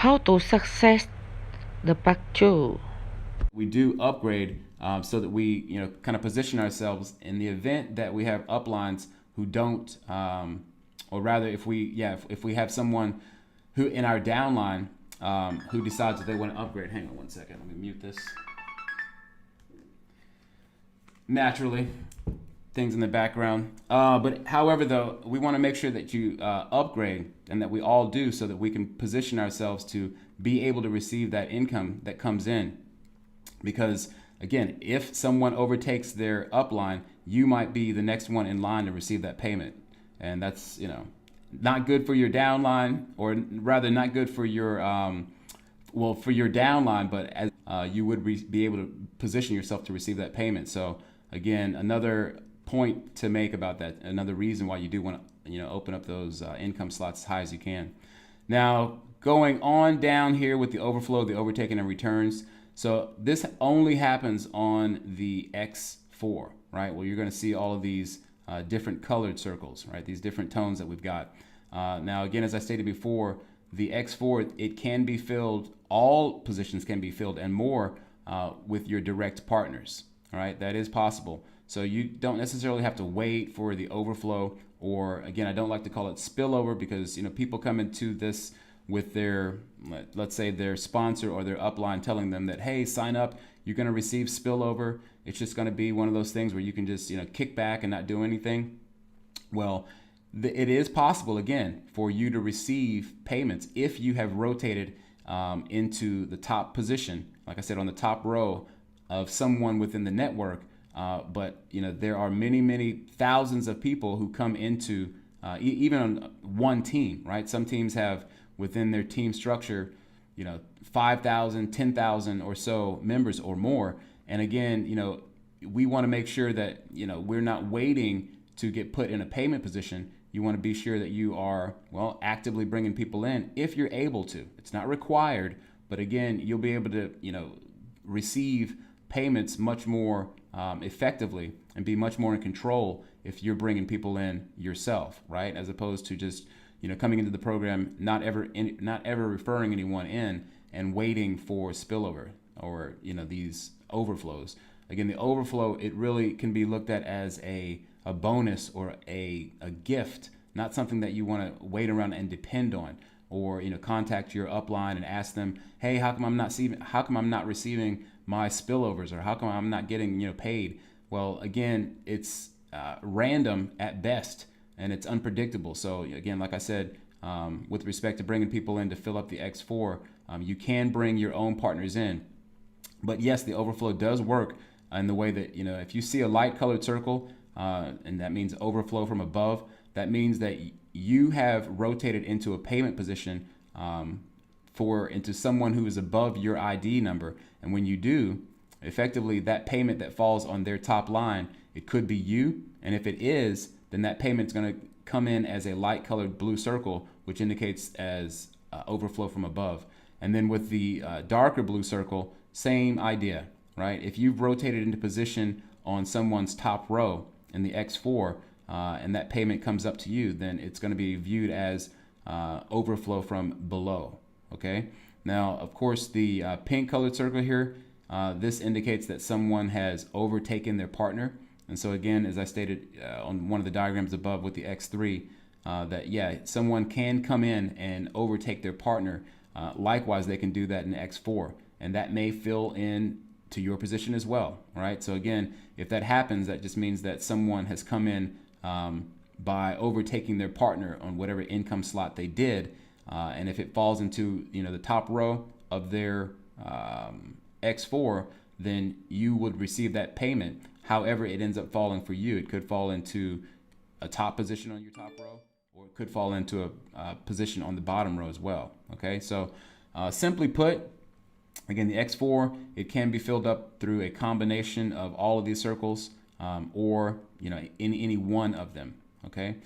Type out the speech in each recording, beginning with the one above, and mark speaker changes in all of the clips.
Speaker 1: How to success the Part II.
Speaker 2: We do upgrade so that we kind of position ourselves in the event that we have uplines who don't, or rather if we have someone who in our downline who decides that they want to upgrade. Hang on one second, let me mute this. Naturally, things in the background. But however, though, we want to make sure that you upgrade and that we all do so that we can position ourselves to be able to receive that income that comes in. Because again, if someone overtakes their upline, you might be the next one in line to receive that payment. And that's, not good for your downline, or rather not good for your, for your downline, but as you would be able to position yourself to receive that payment. So again, another point to make about that, another reason why you do want to, open up those income slots as high as you can. Now, going on down here with the overflow, the overtaking and returns. So this only happens on the X4, right? Well, you're going to see all of these different colored circles, right? These different tones that we've got. Now, again, as I stated before, the X4, it can be filled, all positions can be filled and more with your direct partners, all right? That is possible. So you don't necessarily have to wait for the overflow, or again, I don't like to call it spillover, because people come into this with their, let's say their sponsor or their upline telling them that, hey, sign up, you're going to receive spillover. It's just going to be one of those things where you can just kick back and not do anything. Well, it is possible, again, for you to receive payments if you have rotated into the top position, like I said, on the top row of someone within the network. But there are many thousands of people who come into even on one team, right? Some teams have within their team structure 5,000, 10,000 or so members or more. And again, we want to make sure that we're not waiting to get put in a payment position. You want to be sure that you are, well, actively bringing people in if you're able to. It's not required, but again, you'll be able to receive payments much more effectively and be much more in control if you're bringing people in yourself, right? As opposed to just coming into the program, not ever referring anyone in and waiting for spillover or these overflows. Again, the overflow, it really can be looked at as a bonus or a gift, not something that you want to wait around and depend on, or contact your upline and ask them, hey, how come I'm not receiving my spillovers, or how come I'm not getting paid? Well, again, it's random at best, and it's unpredictable. So again, like I said, with respect to bringing people in to fill up the X4, you can bring your own partners in. But yes, the overflow does work in the way that, if you see a light colored circle, and that means overflow from above, that means that you have rotated into a payment position into someone who is above your ID number. And when you do, effectively that payment that falls on their top line, it could be you. And if it is, then that payment's going to come in as a light colored blue circle, which indicates as overflow from above. And then with the darker blue circle, same idea, right? If you've rotated into position on someone's top row in the X4, and that payment comes up to you, then it's going to be viewed as overflow from below. Okay. Now, of course, the pink colored circle here, this indicates that someone has overtaken their partner. And so again, as I stated on one of the diagrams above with the X3, that someone can come in and overtake their partner. Likewise, they can do that in X4, and that may fill in to your position as well, right? So again, if that happens, that just means that someone has come in by overtaking their partner on whatever income slot they did. And if it falls into the top row of their X4, then you would receive that payment. However, it ends up falling for you. It could fall into a top position on your top row, or it could fall into a position on the bottom row as well. Okay, so simply put, again, the X4, it can be filled up through a combination of all of these circles, or in any one of them. Okay,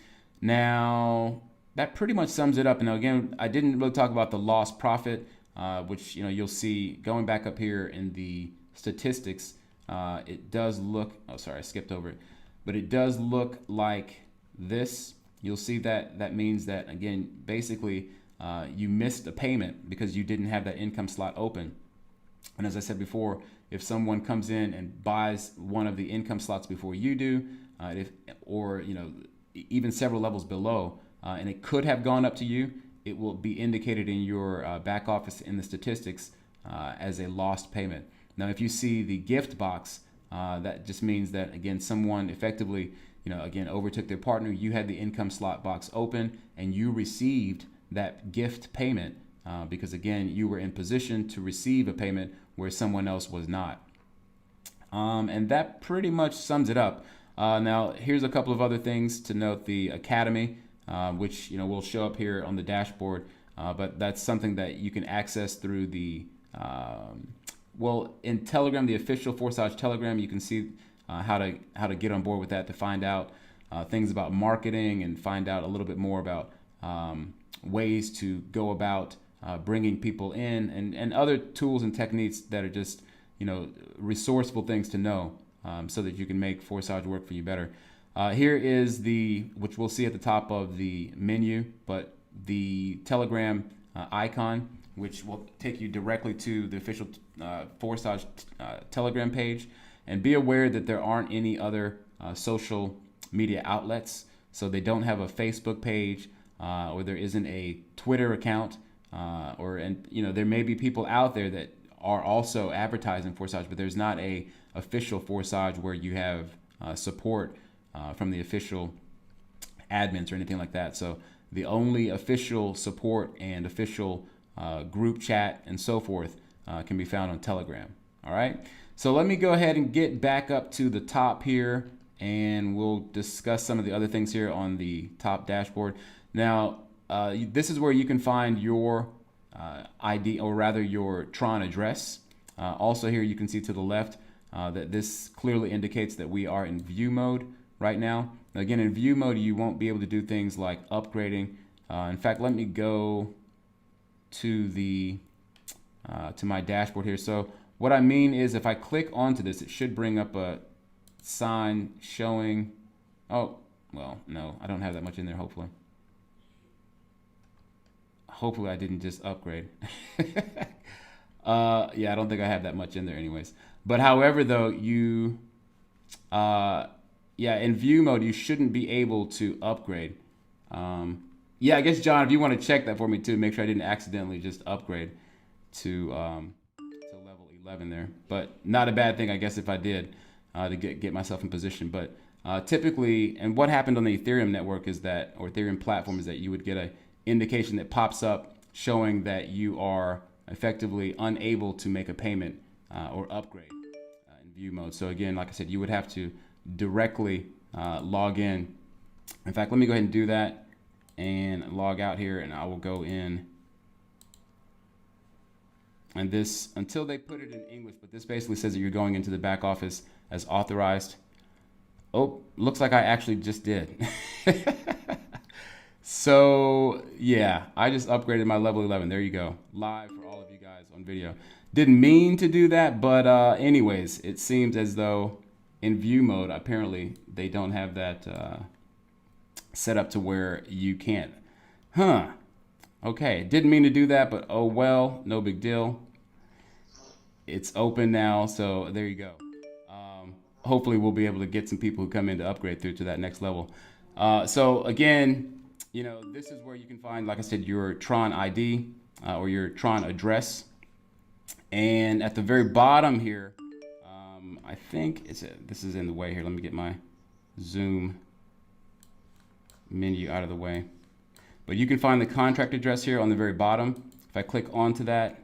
Speaker 2: now that pretty much sums it up. Now again, I didn't really talk about the lost profit, which you'll see going back up here in the statistics. It does look, oh sorry, I skipped over it, but it does look like this. You'll see that means that, again, basically you missed a payment because you didn't have that income slot open. And as I said before, if someone comes in and buys one of the income slots before you do, or even several levels below, and it could have gone up to you, it will be indicated in your back office in the statistics as a lost payment. Now, if you see the gift box, that just means that, again, someone effectively, again, overtook their partner. You had the income slot box open and you received that gift payment because, again, you were in position to receive a payment where someone else was not. And that pretty much sums it up. Now, here's a couple of other things to note. The Academy, which will show up here on the dashboard, but that's something that you can access through the in Telegram, the official Forsage Telegram. You can see how to get on board with that to find out things about marketing and find out a little bit more about ways to go about bringing people in and other tools and techniques that are just resourceful things to know so that you can make Forsage work for you better. Here is which we'll see at the top of the menu, but the Telegram icon, which will take you directly to the official Forsage Telegram page. And be aware that there aren't any other social media outlets. So they don't have a Facebook page, or there isn't a Twitter account, there may be people out there that are also advertising Forsage, but there's not a official Forsage where you have support from the official admins or anything like that. So the only official support and official group chat and so forth can be found on Telegram. All right. So let me go ahead and get back up to the top here, and we'll discuss some of the other things here on the top dashboard. Now, this is where you can find your ID, or rather your Tron address. Also here you can see to the left that this clearly indicates that we are in view mode right now. Again, in view mode, you won't be able to do things like upgrading. In fact, let me go to to my dashboard here. So what I mean is, if I click onto this, it should bring up a sign showing. Oh, well, no, I don't have that much in there. Hopefully I didn't just upgrade. Yeah, I don't think I have that much in there anyways. But however, though, in view mode, you shouldn't be able to upgrade. Yeah, I guess, John, if you want to check that for me too, make sure I didn't accidentally just upgrade to level 11 there. But not a bad thing, I guess, if I did, to get myself in position. But typically, and what happened on the Ethereum network or Ethereum platform, is that you would get a indication that pops up showing that you are effectively unable to make a payment or upgrade in view mode. So again, like I said, you would have to directly log in. In fact, let me go ahead and do that and log out here, and I will go in. And this, until they put it in English, but this basically says that you're going into the back office as authorized. Oh, looks like I actually just did. So yeah, I just upgraded my level 11. There you go, live for all of you guys on video. Didn't mean to do that, but anyways, it seems as though in view mode, apparently they don't have that set up to where you can't. Okay, didn't mean to do that, but oh well, no big deal. It's open now, so there you go. Hopefully we'll be able to get some people who come in to upgrade through to that next level. So again, this is where you can find, like I said, your Tron ID or your Tron address. And at the very bottom here, I think this is in the way here. Let me get my Zoom menu out of the way. But you can find the contract address here on the very bottom. If I click onto that,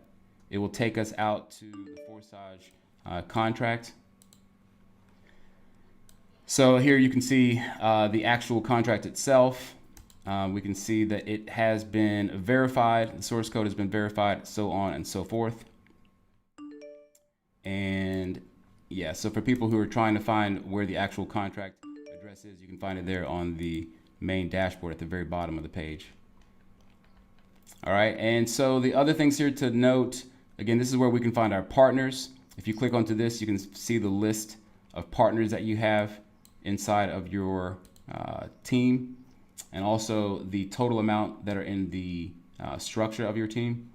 Speaker 2: it will take us out to the Forsage contract. So here you can see the actual contract itself. We can see that it has been verified, the source code has been verified, so on and so forth. And yeah, so for people who are trying to find where the actual contract address is, you can find it there on the main dashboard at the very bottom of the page. All right, and so the other things here to note, again, this is where we can find our partners. If you click onto this, you can see the list of partners that you have inside of your team, and also the total amount that are in the structure of your team.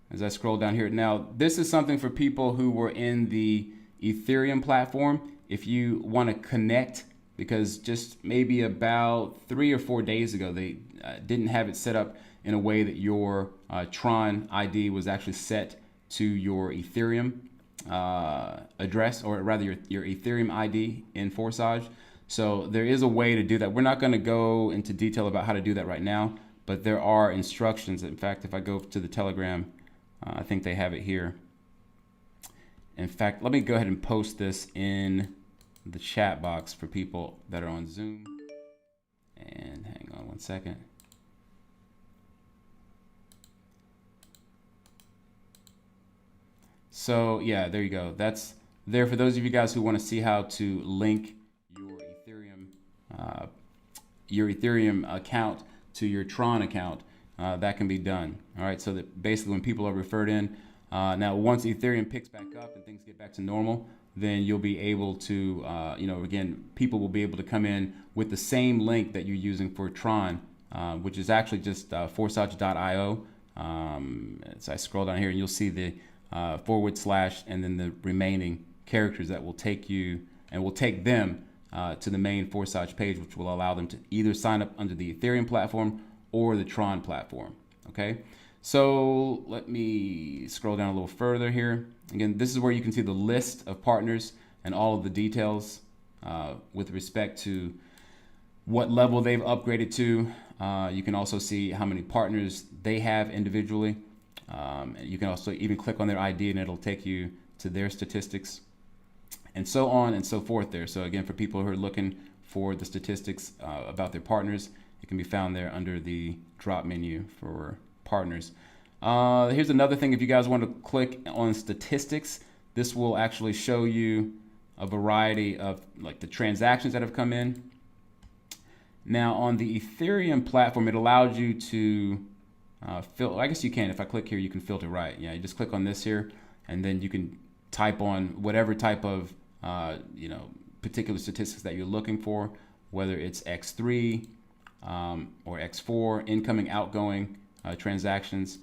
Speaker 2: As I scroll down here, now this is something for people who were in the Ethereum platform. If you want to connect, because just maybe about 3 or 4 days ago, they didn't have it set up in a way that your Tron ID was actually set to your Ethereum address, or rather your Ethereum ID in Forsage. So there is a way to do that. We're not going to go into detail about how to do that right now, but there are instructions. In fact, if I go to the Telegram, I think they have it here. In fact, let me go ahead and post this in the chat box for people that are on Zoom. And hang on one second. So yeah, there you go. That's there for those of you guys who want to see how to link your Ethereum account to your Tron account. That can be done. All right, so that basically when people are referred in, now once Ethereum picks back up and things get back to normal, then you'll be able to, again, people will be able to come in with the same link that you're using for Tron, which is actually just forsage.io. As I scroll down here, and you'll see the / and then the remaining characters that will take you and will take them to the main Forsage page, which will allow them to either sign up under the Ethereum platform or the Tron platform. Okay, so let me scroll down a little further here. Again, this is where you can see the list of partners and all of the details with respect to what level they've upgraded to. You can also see how many partners they have individually. You can also even click on their ID and it'll take you to their statistics, and so on and so forth there. So again, for people who are looking for the statistics about their partners, it can be found there under the drop menu for partners. Here's another thing. If you guys want to click on statistics, this will actually show you a variety of like the transactions that have come in. Now on the Ethereum platform, it allows you to filter. I guess you can, if I click here, you can filter right. Yeah, you just click on this here, and then you can type on whatever type of particular statistics that you're looking for, whether it's X3 or X4, incoming, outgoing transactions,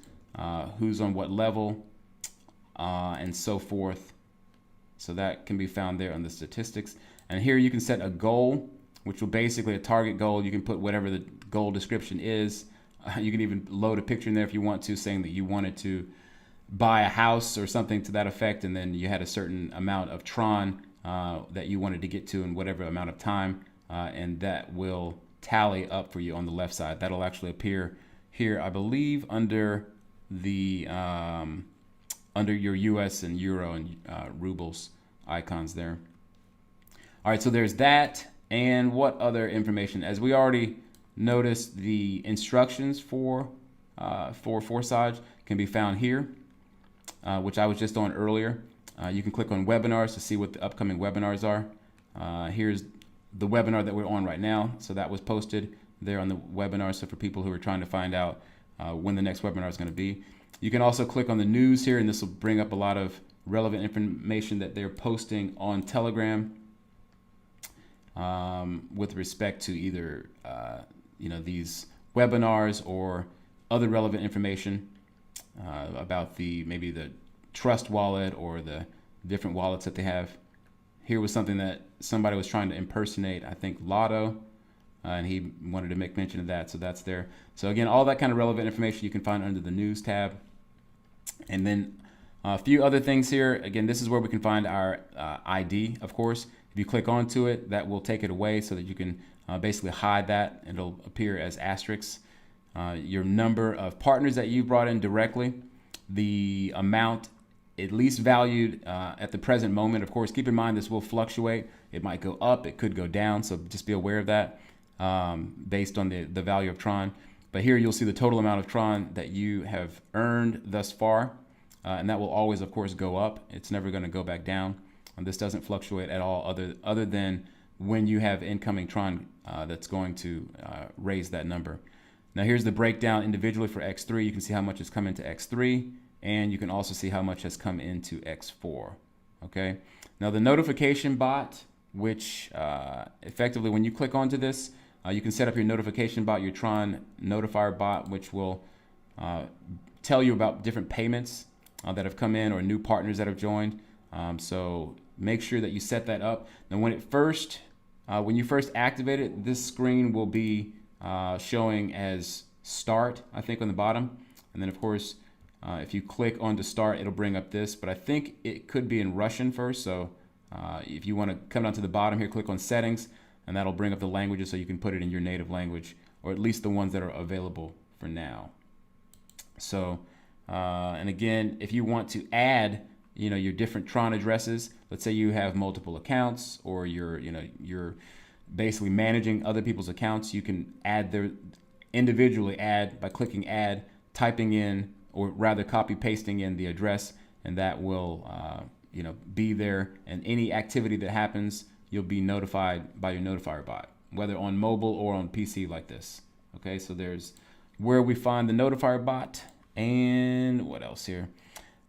Speaker 2: who's on what level, and so forth. So that can be found there on the statistics. And here you can set a goal, which will basically a target goal. You can put whatever the goal description is. You can even load a picture in there if you want to, saying that you wanted to buy a house or something to that effect, and then you had a certain amount of Tron that you wanted to get to in whatever amount of time, and that will tally up for you on the left side. That'll actually appear here, I believe, under the under your US and Euro and rubles icons there. All right, so there's that. And what other information? As we already noticed, the instructions for Forsage can be found here, which I was just on earlier. You can click on webinars to see what the upcoming webinars are. Here's the webinar that we're on right now. So that was posted there on the webinar. So for people who are trying to find out when the next webinar is going to be. You can also click on the news here, and this will bring up a lot of relevant information that they're posting on Telegram with respect to either these webinars or other relevant information about maybe the Trust wallet or the different wallets that they have. Here was something that somebody was trying to impersonate, I think Lotto, and he wanted to make mention of that, so that's there. So again, all that kind of relevant information you can find under the news tab. And then a few other things here. Again, this is where we can find our ID, of course. If you click onto it, that will take it away so that you can basically hide that. It'll appear as asterisks. Your number of partners that you brought in directly, the amount at least valued at the present moment. Of course, keep in mind this will fluctuate. It might go up, it could go down, so just be aware of that based on the value of Tron. But here you'll see the total amount of Tron that you have earned thus far, and that will always, of course, go up. It's never going to go back down. And this doesn't fluctuate at all other than when you have incoming Tron that's going to raise that number. Now here's the breakdown individually for X3. You can see how much has come into X3, and you can also see how much has come into X4. Okay. Now the notification bot, which effectively when you click onto this, you can set up your notification bot, your Tron notifier bot, which will tell you about different payments that have come in or new partners that have joined. So make sure that you set that up. Now, when you first activate it, this screen will be showing as start, I think, on the bottom. And then, of course, if you click on to start, it'll bring up this. But I think it could be in Russian first. So if you want to come down to the bottom here, click on settings, and that'll bring up the languages so you can put it in your native language, or at least the ones that are available for now. So, and again, if you want to add, your different Tron addresses, let's say you have multiple accounts, or you're basically managing other people's accounts, you can individually add by clicking add, typing in, or rather copy pasting in the address, and that will, be there. And any activity that happens, you'll be notified by your notifier bot, whether on mobile or on PC like this. Okay, so there's where we find the notifier bot. And what else here?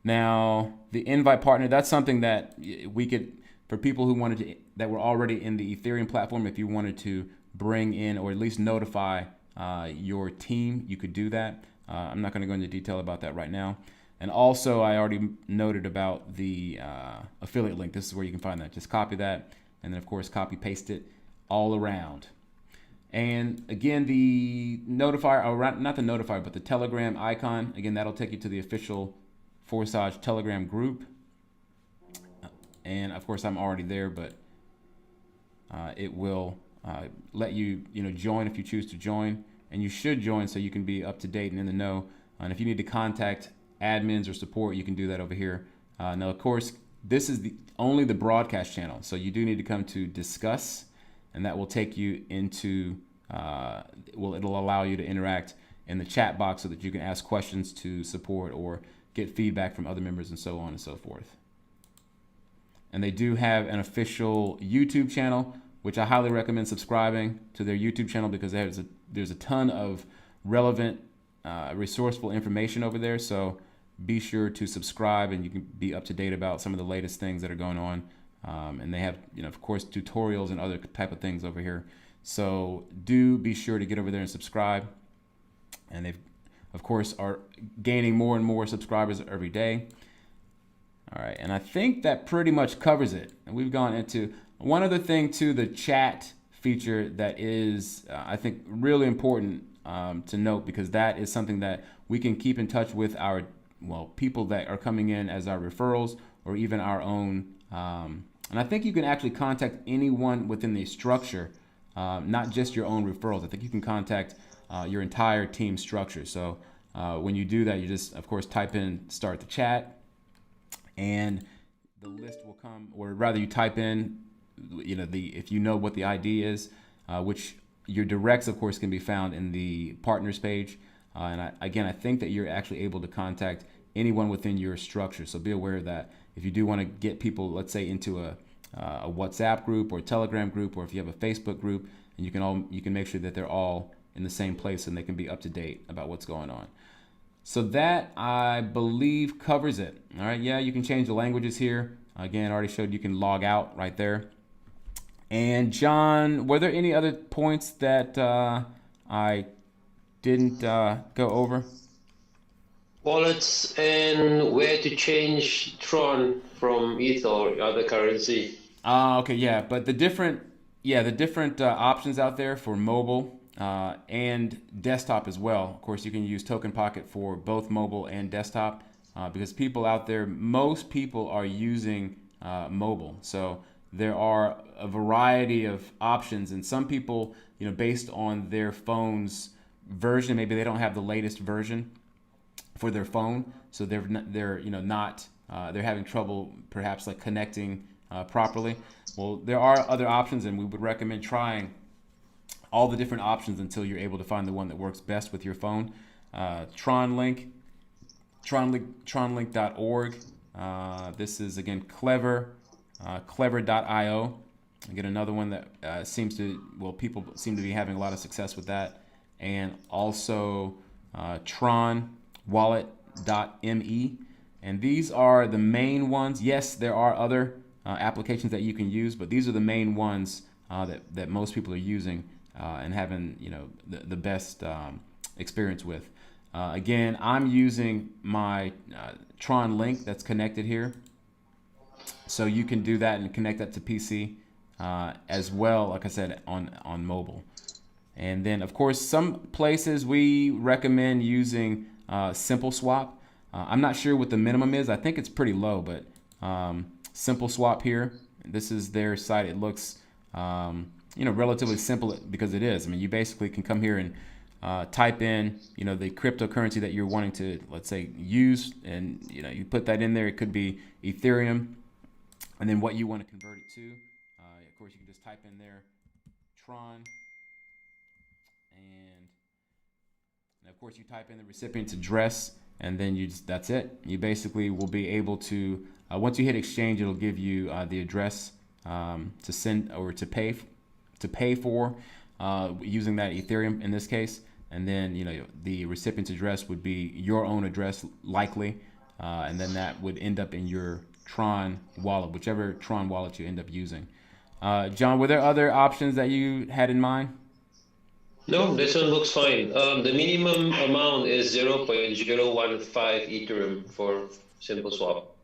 Speaker 2: Now, the invite partner, that's something that we could, for people who that were already in the Ethereum platform, if you wanted to bring in or at least notify your team, you could do that. I'm not going to go into detail about that right now. And also, I already noted about the affiliate link. This is where you can find that. Just copy that, and then, of course, copy paste it all around. And again, the notifier, or not the notifier, but the Telegram icon, again, that'll take you to the official Forsage Telegram group. And of course, I'm already there, but it will let you, join if you choose to join. And you should join so you can be up to date and in the know. And if you need to contact admins or support, you can do that over here. Now, of course, this is only the broadcast channel. So you do need to come to discuss, and that will take you into, it'll allow you to interact in the chat box so that you can ask questions to support or get feedback from other members and so on and so forth. And they do have an official YouTube channel, which I highly recommend subscribing to their YouTube channel, because there's a ton of relevant, resourceful information over there. So be sure to subscribe, and you can be up to date about some of the latest things that are going on. And they have, of course, tutorials and other type of things over here. So do be sure to get over there and subscribe. And they've, of course, are gaining more and more subscribers every day. All right, and I think that pretty much covers it. And we've gone into one other thing too, the chat feature that is, I think, really important to note, because that is something that we can keep in touch with our, people that are coming in as our referrals, or even our own. And I think you can actually contact anyone within the structure, not just your own referrals. I think you can contact your entire team structure. So when you do that, you just, of course, type in start the chat, and the list will come, or rather you type in, if you know what the ID is, which your directs, of course, can be found in the partners page. And I think that you're actually able to contact anyone within your structure. So be aware of that. If you do want to get people, let's say, into a WhatsApp group or Telegram group, or if you have a Facebook group, and you can make sure that they're all in the same place and they can be up to date about what's going on. So that, I believe, covers it. All right, yeah, you can change the languages here. Again, I already showed you can log out right there. And John, were there any other points that I didn't go over?
Speaker 3: Wallets and where to change Tron from Ether or other currency.
Speaker 2: Okay, yeah, but the different options out there for mobile and desktop as well. Of course, you can use Token Pocket for both mobile and desktop, because people out there, most people are using mobile. So there are a variety of options, and some people, based on their phone's version, maybe they don't have the latest version for their phone, so they're having trouble perhaps like connecting properly. Well, there are other options, and we would recommend trying all the different options until you're able to find the one that works best with your phone. Tronlink, tronlink.org. This is, again, clever.io. Again, another one that people seem to be having a lot of success with that. And also tronwallet.me. And these are the main ones. Yes, there are other applications that you can use, but these are the main ones that most people are using and having the best experience with. Again, I'm using my Tron link that's connected here. So you can do that and connect that to PC as well, like I said, on mobile. And then, of course, some places we recommend using Simple Swap. I'm not sure what the minimum is. I think it's pretty low, but Simple Swap here, this is their site. It looks, relatively simple because it is. I mean, you basically can come here and type in, the cryptocurrency that you're wanting to, let's say, use, and you put that in there. It could be Ethereum, and then what you want to convert it to. Of course, you can just type in there Tron, and of course you type in the recipient's address, and then that's it. You basically will be able to, once you hit exchange, it'll give you the address to send or to pay for using that Ethereum in this case. And then the recipient's address would be your own address likely, and then that would end up in your Tron wallet, whichever Tron wallet you end up using. John, were there other options that you had in mind?
Speaker 3: No, this one looks fine. The minimum amount is 0.015 Ethereum for simple swap.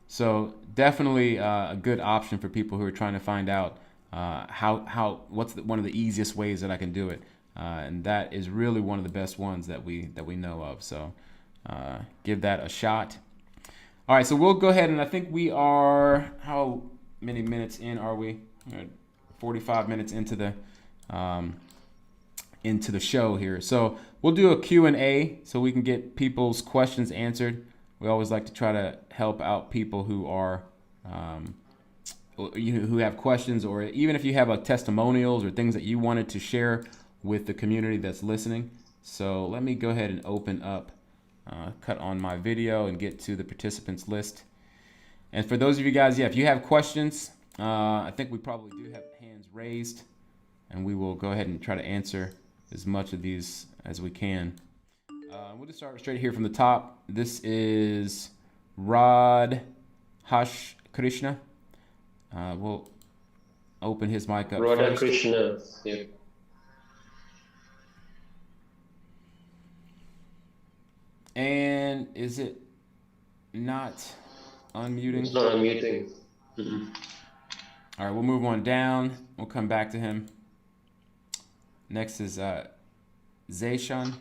Speaker 2: So definitely a good option for people who are trying to find out what's one of the easiest ways that I can do it, and that is really one of the best ones that we know of. So give that a shot. All right, so we'll go ahead, and I think we are, how many minutes in are we? 45 minutes into the show here. So we'll do a Q&A so we can get people's questions answered. We always like to try to help out people who are who have questions, or even if you have testimonials or things that you wanted to share with the community that's listening. So let me go ahead and open up, cut on my video and get to the participants list. And for those of you guys, if you have questions, I think we probably do have hands raised, and we will go ahead and try to answer as much of these as we can. We'll just start straight here from the top. This is Rod Hash Krishna. We'll open his mic up
Speaker 3: Radha
Speaker 2: first.
Speaker 3: Krishna. Yeah.
Speaker 2: And is it not unmuting?
Speaker 3: It's not unmuting.
Speaker 2: All right, we'll move on down. We'll come back to him. Next is Zayshan.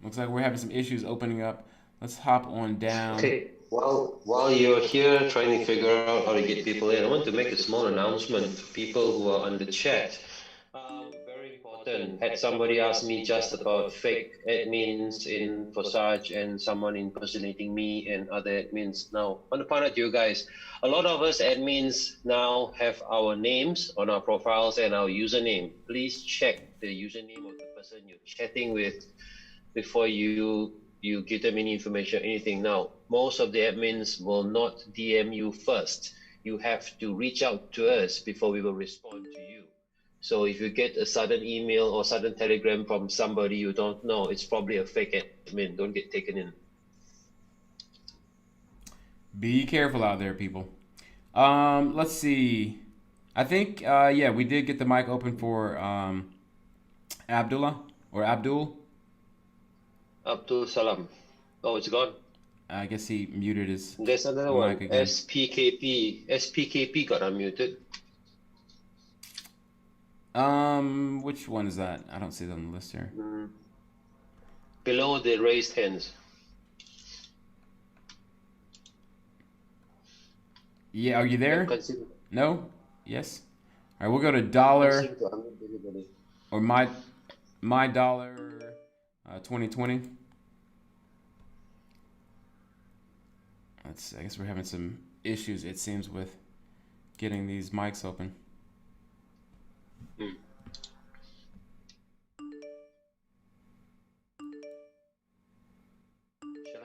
Speaker 2: Looks like we're having some issues opening up. Let's hop on down.
Speaker 3: Okay. While you're here trying to figure out how to get people in, I want to make a small announcement for people who are on the chat. Very important. Had somebody ask me just about fake admins in Forsage and someone impersonating me and other admins. Now, I want to point out to you guys, a lot of us admins now have our names on our profiles and our username. Please check the username of the person you're chatting with before you give them any information, anything. Now, most of the admins will not DM you first. You have to reach out to us before we will respond to you. So if you get a sudden email or sudden telegram from somebody you don't know, it's probably a fake admin. Don't get taken in.
Speaker 2: Be careful out there, people. Let's see. I think, we did get the mic open for Abdullah or Abdul.
Speaker 3: Abdul Salam. Oh, it's gone.
Speaker 2: I guess he muted his
Speaker 3: There's another
Speaker 2: mic
Speaker 3: one.
Speaker 2: again.
Speaker 3: SPKP. SPKP got unmuted.
Speaker 2: Which one is that? I don't see that on the list here.
Speaker 3: Below the raised hands.
Speaker 2: Yeah, are you there?
Speaker 3: Consider.
Speaker 2: No? Yes? All right, we'll go to dollar
Speaker 3: Consider to unmute everybody.
Speaker 2: or my dollar 2020. I guess we're having some issues, it seems, with getting these mics open.
Speaker 3: Shall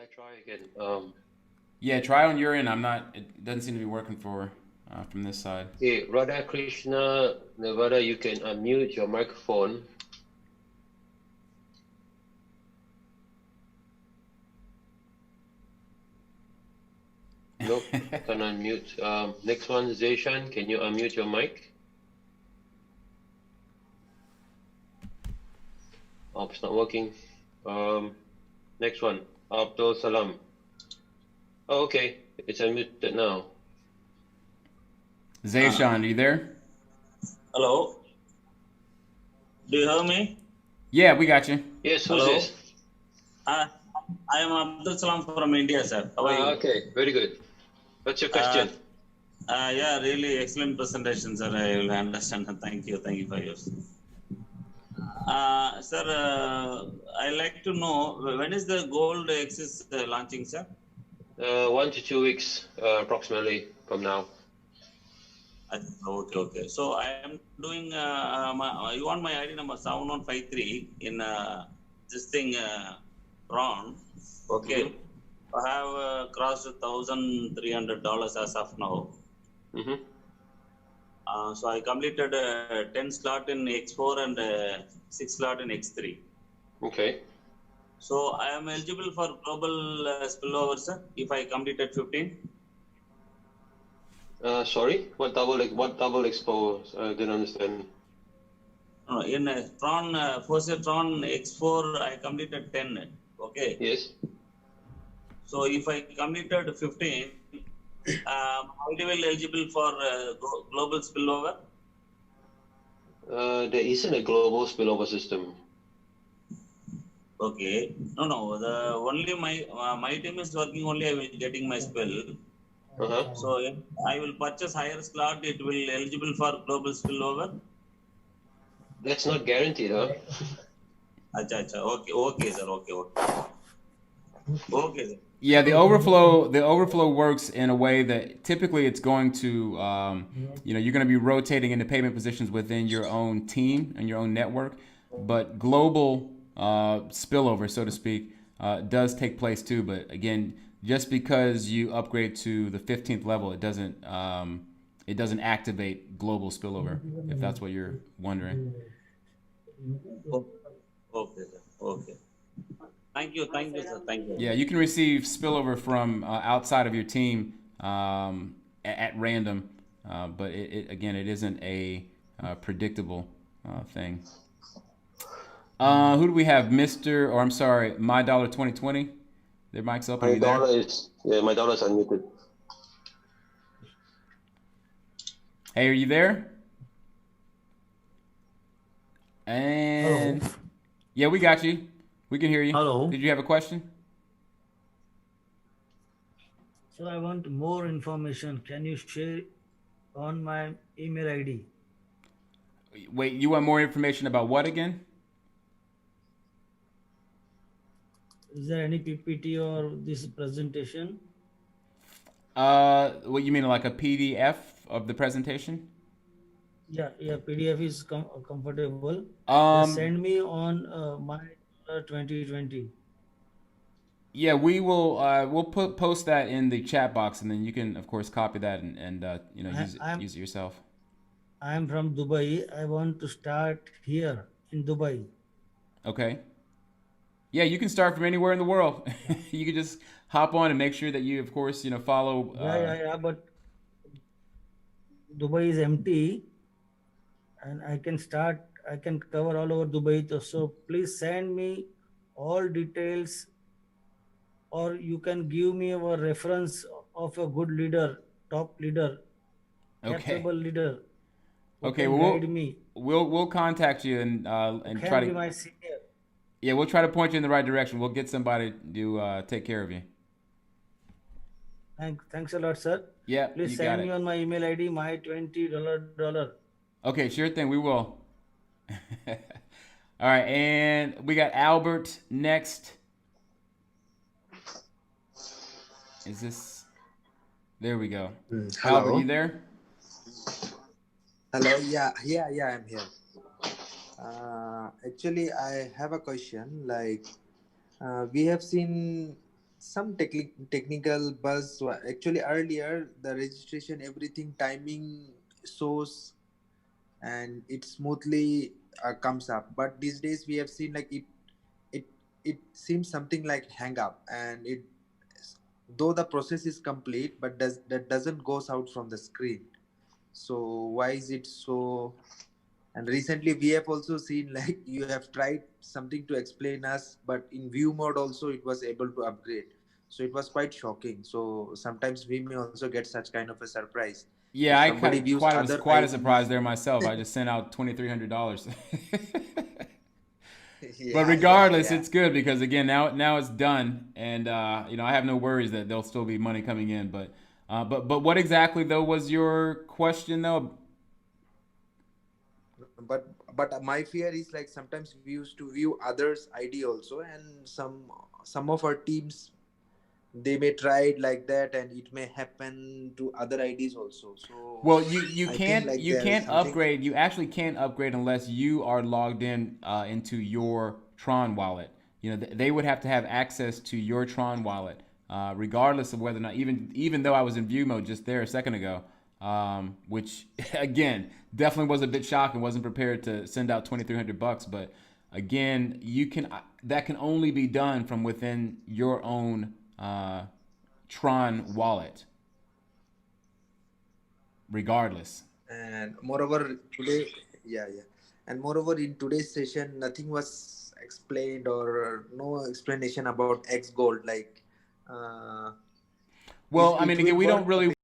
Speaker 3: I try again?
Speaker 2: Yeah, try on your end. It doesn't seem to be working from this side.
Speaker 3: Okay, Radha Krishna, Nevada, you can unmute your microphone. Nope, can unmute. Next one, Zayshan, can you unmute your mic? Oh, it's not working. Next one, Abdul Salam. Oh, okay, it's unmuted now.
Speaker 2: Zayshawn, are you there?
Speaker 4: Hello. Do you hear me?
Speaker 2: Yeah, we got you.
Speaker 3: Yes, who's
Speaker 4: Hello.
Speaker 3: this?
Speaker 4: I am Abdul Salam from India, sir. How are you?
Speaker 3: Okay, very good. What's your question?
Speaker 4: Yeah, really excellent presentation, sir. I will understand. Thank you for yours. Sir, I like to know when is the gold axis launching, sir?
Speaker 3: 1 to 2 weeks approximately from now.
Speaker 4: Okay. So I am doing. You want my ID number 7153 in this thing, Tron. Okay.
Speaker 3: Mm-hmm.
Speaker 4: I have crossed $1,300 as of now.
Speaker 3: Mm-hmm.
Speaker 4: So I completed 10 slot in X4 and 6 slot in X3.
Speaker 3: Okay.
Speaker 4: So I am eligible for global spillover, sir, if I completed 15.
Speaker 3: Sorry, what double expose? I didn't understand.
Speaker 4: No, in Tron, Forsage Tron X4, I completed 10. Okay.
Speaker 3: Yes.
Speaker 4: So if I completed 15, multiple eligible for global spillover?
Speaker 3: There isn't a global spillover system.
Speaker 4: Okay. No. The only my team is working only. I will getting my spill.
Speaker 3: Uh-huh.
Speaker 4: So if I will purchase higher slot, it will eligible for global spillover.
Speaker 3: That's not guaranteed, huh?
Speaker 4: Acha. Okay, sir. Okay, sir.
Speaker 2: Yeah, the overflow works in a way that typically it's going to you're going to be rotating into payment positions within your own team and your own network, but global spillover, so to speak, does take place too. But again, just because you upgrade to the 15th level, it doesn't activate global spillover, if that's what you're wondering.
Speaker 4: Okay, sir. Okay. Thank you, sir. Thank you.
Speaker 2: Yeah, you can receive spillover from outside of your team at random, but it isn't a predictable thing. Who do we have, Mister? Or I'm sorry, My Dollar 2020. Their mic's up. Are you there?
Speaker 3: My dollar's unmuted.
Speaker 2: Hey, are you there? And
Speaker 5: Hello.
Speaker 2: Yeah, we got you. We can hear you.
Speaker 5: Hello.
Speaker 2: Did you have a question?
Speaker 5: So I want more information. Can you share on my email ID?
Speaker 2: Wait, you want more information about what again?
Speaker 5: Is there any PPT or this presentation?
Speaker 2: What you mean, like a PDF of the presentation?
Speaker 5: Yeah. PDF is comfortable. Just
Speaker 2: Um,
Speaker 5: send me on my 2020.
Speaker 2: yeah, we will. We'll post that in the chat box, and then you can, of course, copy that and use it yourself.
Speaker 5: I'm from Dubai. I want to start here in Dubai.
Speaker 2: Okay. Yeah, you can start from anywhere in the world. You can just hop on and make sure that you, of course, follow.
Speaker 5: Yeah. But Dubai is empty, and I can cover all over Dubai. So please send me all details, or you can give me a reference of a good leader, top leader,
Speaker 2: Okay.
Speaker 5: capable leader who
Speaker 2: Okay.
Speaker 5: can
Speaker 2: Well,
Speaker 5: guide me,
Speaker 2: we'll contact you
Speaker 5: who
Speaker 2: and try
Speaker 5: can be
Speaker 2: to.
Speaker 5: my senior.
Speaker 2: Yeah, we'll try to point you in the right direction. We'll get somebody to take care of you.
Speaker 5: Thanks a lot, sir.
Speaker 2: Yeah,
Speaker 5: Please
Speaker 2: you got
Speaker 5: send me
Speaker 2: it.
Speaker 5: on my email ID my $20.
Speaker 2: Okay, sure thing. We will. All right, and we got Albert next. Is this? There we go. Albert,
Speaker 6: Hello.
Speaker 2: you there?
Speaker 6: Hello. Yeah. I'm here. Actually, I have a question. Like, we have seen some technical buzz. Actually, earlier the registration, everything, timing shows, and it smoothly comes up. But these days, we have seen like it it seems something like hang up, and though the process is complete, but that doesn't goes out from the screen. So why is it so? And recently we have also seen like you have tried something to explain us, but in view mode also it was able to upgrade. So it was quite shocking. So sometimes we may also get such kind of a surprise if
Speaker 2: Yeah, I
Speaker 6: somebody
Speaker 2: kind of
Speaker 6: views
Speaker 2: quite was
Speaker 6: other
Speaker 2: quite a surprise
Speaker 6: IDs.
Speaker 2: there myself. I just sent out $2,300. But
Speaker 6: Yeah, yeah,
Speaker 2: regardless,
Speaker 6: yeah.
Speaker 2: it's good because again, now it's done, and you know I have no worries that there'll still be money coming in. But what exactly though was your question though?
Speaker 6: But my fear is like sometimes we used to view others ID also, and some of our teams, they may try it like that, and it may happen to other IDs also. So
Speaker 2: Well, you
Speaker 6: I think
Speaker 2: can't
Speaker 6: like
Speaker 2: you
Speaker 6: there is
Speaker 2: can't
Speaker 6: something.
Speaker 2: upgrade. You actually can't upgrade unless you are logged in into your Tron wallet. You know they would have to have access to your Tron wallet, regardless of whether or not even though I was in view mode just there a second ago, which again definitely was a bit shocking. Wasn't prepared to send out $2,300, but again you can that can only be done from within your own Tron wallet, regardless.
Speaker 6: And moreover today, yeah, yeah, and moreover in today's session nothing was explained, or no explanation about X gold, like uh,
Speaker 2: Well, I
Speaker 6: it
Speaker 2: mean, again,
Speaker 6: will
Speaker 2: we don't
Speaker 6: work
Speaker 2: really